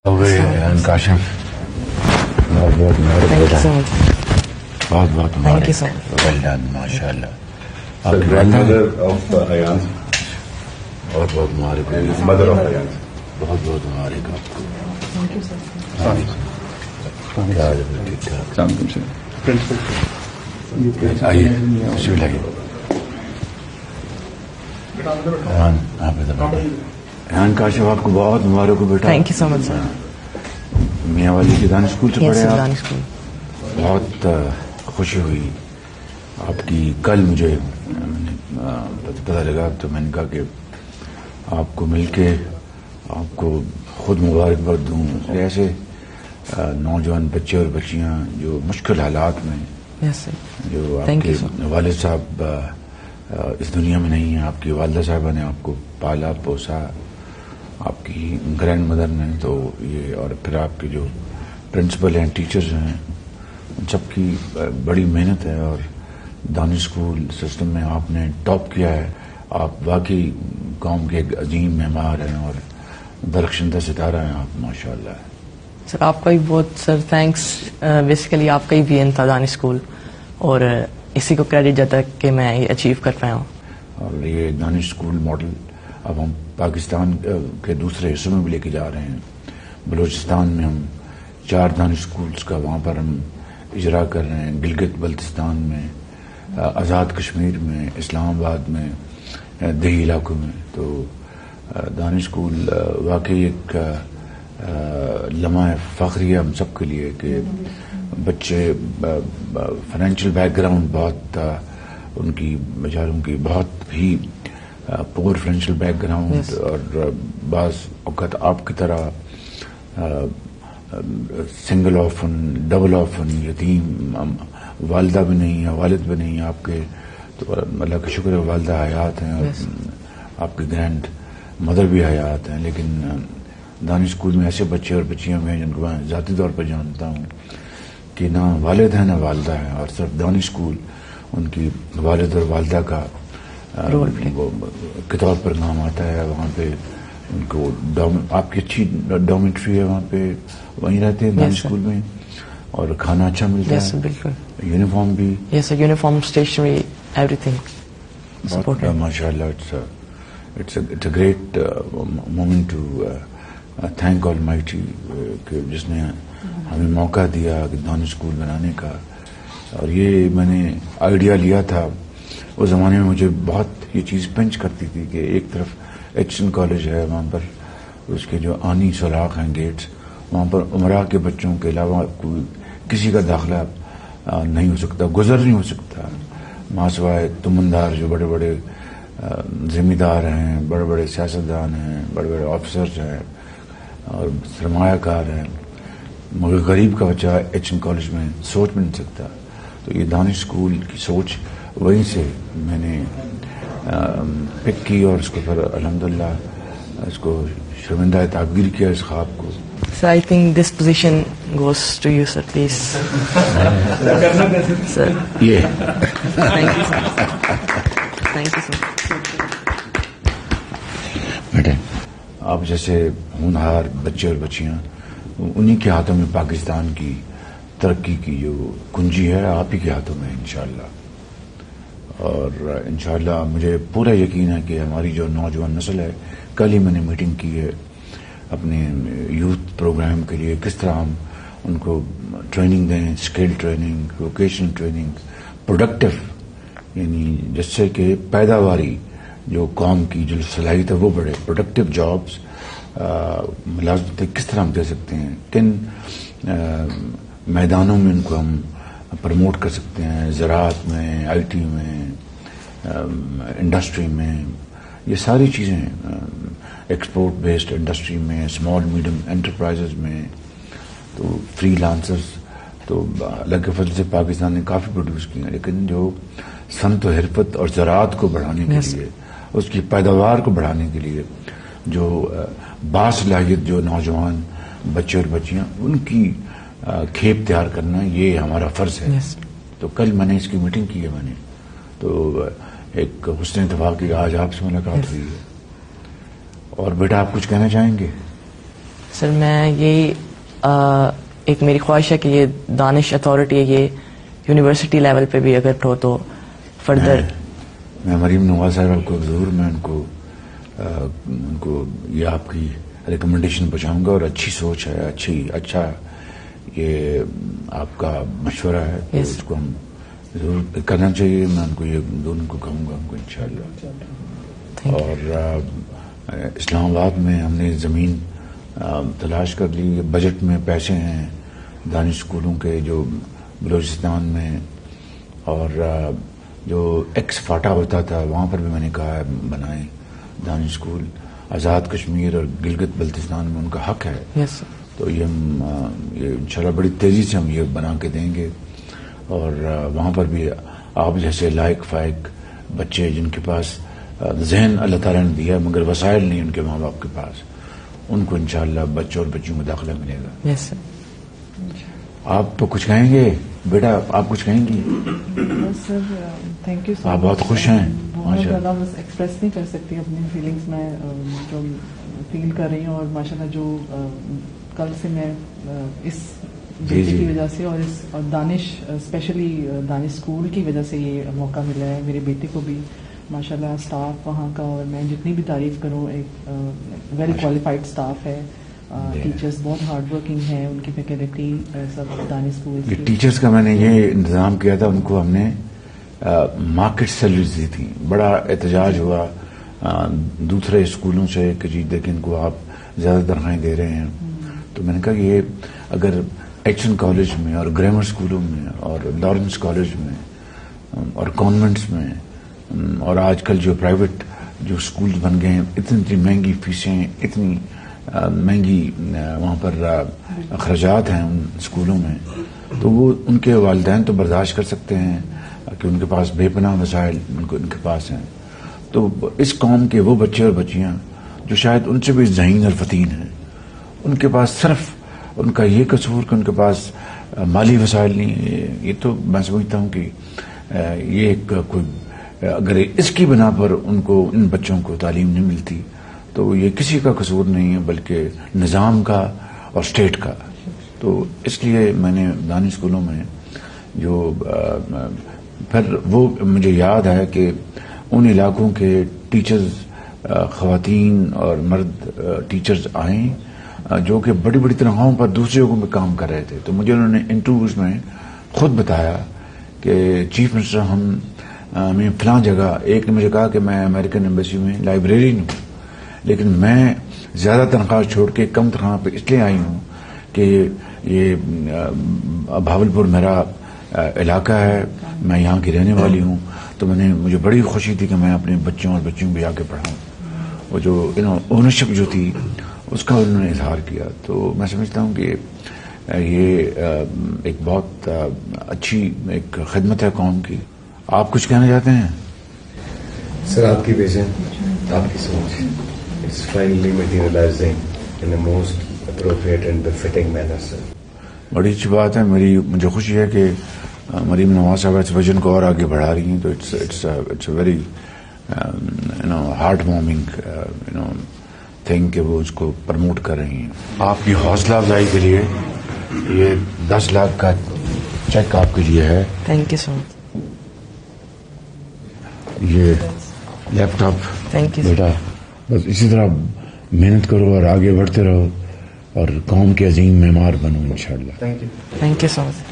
کاشف بہت بہت well done ماشاء اللہ. اور بہت مبارک مدر آف بہت بہت مبارک آپ کو. آئیے ریحان کاشف آپ کو بہت مبارک ہو بیٹا. تھینک یو سو مچ سر. میاں والی کے دانش اسکول سے پڑھے آپ. دانش اسکول. بہت خوشی ہوئی آپ کی. کل مجھے پتہ لگا تو میں نے کہا کہ آپ کو مل کے آپ کو خود مبارکباد دوں. ایسے نوجوان بچے اور بچیاں جو مشکل حالات میں جو آپ کے والد صاحب اس دنیا میں نہیں ہیں, آپ کی والدہ صاحبہ نے آپ کو پالا پوسا, آپ کی گرینڈ مدر نے, تو یہ اور پھر آپ کے جو پرنسپل ہیں ٹیچرز ہیں ان سب کی بڑی محنت ہے. اور دانش اسکول سسٹم میں آپ نے ٹاپ کیا ہے. آپ واقعی قوم کے ایک عظیم معمار ہیں اور درخشندہ ستارہ ہیں آپ ماشاء اللہ. سر آپ کا بھی بہت سر تھینکس. بیسیکلی آپ کا ہی وی این تھا دانش اسکول اور اسی کو کریڈٹ جاتا ہے کہ میں یہ اچیو کر پایا ہوں. اور یہ دانش اسکول ماڈل اب ہم پاکستان کے دوسرے حصوں میں بھی لے کے جا رہے ہیں. بلوچستان میں ہم 4 دانش اسکولس کا وہاں پر ہم اجرا کر رہے ہیں. گلگت بلتستان میں, آزاد کشمیر میں, اسلام آباد میں, دیہی علاقوں میں. تو دانش اسکول واقعی ایک لمحہ فخریہ ہم سب کے لیے کہ بچے فائنینشیل بیک گراؤنڈ بہت ان کی بیچاروں کی بہت ہی پور فائنینشیل بیک گراؤنڈ اور بعض اوقات آپ کی طرح سنگل آفن ڈبل آفن یتیم, والدہ بھی نہیں ہے والد بھی نہیں ہے آپ کے. تو اللہ کا شکر ہے والدہ حیات ہیں اور آپ کے گرینڈ مدر بھی حیات ہیں. لیکن دانش اسکول میں ایسے بچے اور بچیاں ہیں جن کو میں ذاتی طور پر جانتا ہوں کہ نہ والد ہیں نہ والدہ ہیں, اور صرف دانش اسکول ان کی والد اور والدہ کا کتاب پر کام آتا ہے. وہاں پہ ان کو آپ کی اچھی ڈومیٹری ہے, وہاں پہ وہیں رہتے ہیں دانش اسکول میں, اور کھانا اچھا ملتا ہے. بالکل. یونیفارم بھی. یس سر, یونیفارم اسٹیشنری ایوری تھنگ. ماشاء اللہ it's a great moment to thank آل مائٹی کہ جس نے ہمیں موقع دیا کہ دانش اسکول بنانے کا. اور یہ میں نے آئیڈیا لیا تھا اس زمانے میں. مجھے بہت یہ چیز پنچ کرتی تھی کہ ایک طرف ایچ این کالج ہے, وہاں پر اس کے جو آنی سوراخ ہیں گیٹس, وہاں پر عمرہ کے بچوں کے علاوہ کوئی کسی کا داخلہ نہیں ہو سکتا, گزر نہیں ہو سکتا, ماسوائے تمندار جو بڑے بڑے ذمہ دار ہیں, بڑے بڑے سیاستدان ہیں, بڑے بڑے آفیسرز ہیں اور سرمایہ کار ہیں. مگر غریب کا بچہ ایچ این کالج میں سوچ بھی نہیں سکتا. تو یہ دانش اسکول کی سوچ وہیں سے میں نے پک کی اور اس کو پھر الحمدللہ اس کو شرمندہ تعبیر کیا اس خواب کو. Sir I think this position goes to you sir please. Sir یہ thank you sir. Thank you sir. بیٹے آپ جیسے ہونہار بچے اور بچیاں, انہی کے ہاتھوں میں پاکستان کی ترقی کی جو کنجی ہے آپ ہی کے ہاتھوں میں انشاءاللہ. اور انشاءاللہ مجھے پورا یقین ہے کہ ہماری جو نوجوان نسل ہے, کل ہی میں نے میٹنگ کی ہے اپنے یوتھ پروگرام کے لیے, کس طرح ہم ان کو ٹریننگ دیں, skill training, vocational training, productive, یعنی جس سے کہ پیداواری جو قوم کی جو صلاحیت ہے وہ بڑھے. پروڈکٹیو جابس ملازمتیں کس طرح ہم دے سکتے ہیں, کن میدانوں میں ان کو ہم پروموٹ کر سکتے ہیں, زراعت میں, آئی ٹی میں, انڈسٹری میں, یہ ساری چیزیں, ایکسپورٹ بیسڈ انڈسٹری میں, اسمال میڈیم انٹرپرائزز میں, تو فری لانسرز. تو اللہ کے فضل سے پاکستان نے کافی پروڈیوس کیے ہیں, لیکن جو صنعت و حرفت اور زراعت کو بڑھانے کے لیے, اس کی پیداوار کو بڑھانے کے لیے جو باصلاحیت جو نوجوان بچے اور بچیاں, ان کی کھیپ تیار کرنا یہ ہمارا فرض ہے. تو کل میں نے اس کی میٹنگ کی ہے میں نے, تو ایک حسن اتفاق کی آج آپ سے ملاقات ہوئی ہے. اور بیٹا آپ کچھ کہنا چاہیں گے؟ سر میں یہی ایک میری خواہش ہے کہ یہ دانش اتھارٹی یہ یونیورسٹی لیول پہ بھی اگر ہو تو فردر. میں مریم نواز صاحبہ کو ضرور میں ان کو یہ آپ کی ریکمنڈیشن پہنچاؤں گا, اور اچھی سوچ ہے, اچھا یہ آپ کا مشورہ ہے, تو اس کو ہم ضرور کرنا چاہیے. میں ان کو یہ دونوں کو کہوں گا ان کو انشاءاللہ. اور اسلام آباد میں ہم نے زمین تلاش کر لی, بجٹ میں پیسے ہیں دانش اسکولوں کے جو بلوچستان میں, اور جو ایکس فاٹا ہوتا تھا وہاں پر بھی میں نے کہا ہے بنائیں دانش اسکول. آزاد کشمیر اور گلگت بلتستان میں ان کا حق ہے. yes, تو یہ انشاءاللہ بڑی تیزی سے ہم یہ بنا کے دیں گے, اور وہاں پر بھی آپ جیسے لائق فائق بچے جن کے پاس ذہن اللہ تعالیٰ نے دیا مگر وسائل نہیں ان کے ماں باپ کے پاس, ان کو انشاءاللہ بچوں اور بچیوں میں داخلہ ملے گا. yes, sir. آپ تو کچھ کہیں گے بیٹا, آپ کچھ کہیں گی؟ سر تھینک یو. آپ بہت خوش ہیں؟ بہت زیادہ بس ایکسپریس نہیں کر سکتی اپنی فیلنگس میں جو فیل کر رہی ہوں, اور ماشاءاللہ جو کل سے میں اس بیٹے کی وجہ سے اور دانش اسپیشلی دانش اسکول کی وجہ سے یہ موقع ملا ہے میرے بیٹے کو بھی. ماشاءاللہ اسٹاف وہاں کا, اور میں جتنی بھی تعریف کروں, ایک ویل کوالیفائڈ اسٹاف ہے. ٹیچرز بہت ہارڈ ورکنگ ہیں, ان کی فیکلٹی سب دانش اسکول. ٹیچرز کا میں نے یہ انتظام کیا تھا, ان کو ہم نے مارکیٹ سیلریز دی تھی. بڑا احتجاج ہوا دوسرے اسکولوں سے کہ جی دیکھیں ان کو آپ زیادہ تنخواہیں دے رہے ہیں. تو میں نے کہا یہ اگر ایچ این کالج میں اور گرامر اسکولوں میں اور لارنس کالج میں اور کانوینٹس میں, اور آج کل جو پرائیویٹ جو اسکولز بن گئے ہیں, اتنی مہنگی فیسیں, اتنی مہنگی وہاں پر اخراجات ہیں ان اسکولوں میں, تو وہ ان کے والدین تو برداشت کر سکتے ہیں کہ ان کے پاس بے پناہ وسائل ان کے پاس ہیں. تو اس قوم کے وہ بچے اور بچیاں جو شاید ان سے بھی ذہین اور فتین ہیں, ان کے پاس صرف ان کا یہ قصور کہ ان کے پاس مالی وسائل نہیں ہے. یہ تو میں سمجھتا ہوں کہ یہ ایک کوئی اگر اس کی بنا پر ان کو ان بچوں کو تعلیم نہیں ملتی تو یہ کسی کا قصور نہیں ہے بلکہ نظام کا اور اسٹیٹ کا. تو اس لیے میں نے دانش اسکولوں میں جو پھر وہ مجھے یاد ہے کہ ان علاقوں کے ٹیچرز, خواتین اور مرد ٹیچرز آئیں جو کہ بڑی بڑی تنخواہوں پر دوسرے جگہوں میں کام کر رہے تھے. تو مجھے انہوں نے انٹرویوز میں خود بتایا کہ چیف منسٹر ہمیں فلاں جگہ, ایک نے مجھے کہا کہ میں امریکن ایمبیسی میں لائبریرین ہوں لیکن میں زیادہ تنخواہ چھوڑ کے کم تنخواہ پہ اس لیے آئی ہوں کہ یہ بھاولپور میرا علاقہ ہے, میں یہاں کی رہنے والی ہوں. تو مجھے بڑی خوشی تھی کہ میں اپنے بچوں اور بچیوں کو آ کے پڑھاؤں. وہ جو اونرشپ جو تھی اس کا انہوں نے اظہار کیا. تو میں سمجھتا ہوں کہ یہ ایک بہت اچھی ایک خدمت ہے قوم کی. آپ کچھ کہنا چاہتے ہیں؟ سر آپ کی ویژن, آپ کی سوچ it's finally materialising in a most appropriate and بefitting manner, سر. بڑی اچھی بات ہے. مجھے خوشی ہے کہ مریم نواز صاحب اس ویژن کو اور آگے بڑھا رہی ہیں. تو it's a very heart warming thing کہ وہ اس کو پروموٹ کر رہی ہیں. آپ کی حوصلہ افزائی کے لیے یہ 10 لاکھ کا چیک آپ کے لیے ہے. تھینک یو سو مچ. یہ لیپ ٹاپ تھینک یو بیٹا, بس اسی طرح محنت کرو اور آگے بڑھتے رہو اور قوم کے عظیم معمار بنو انشاءاللہ. Thank you. Thank you so much.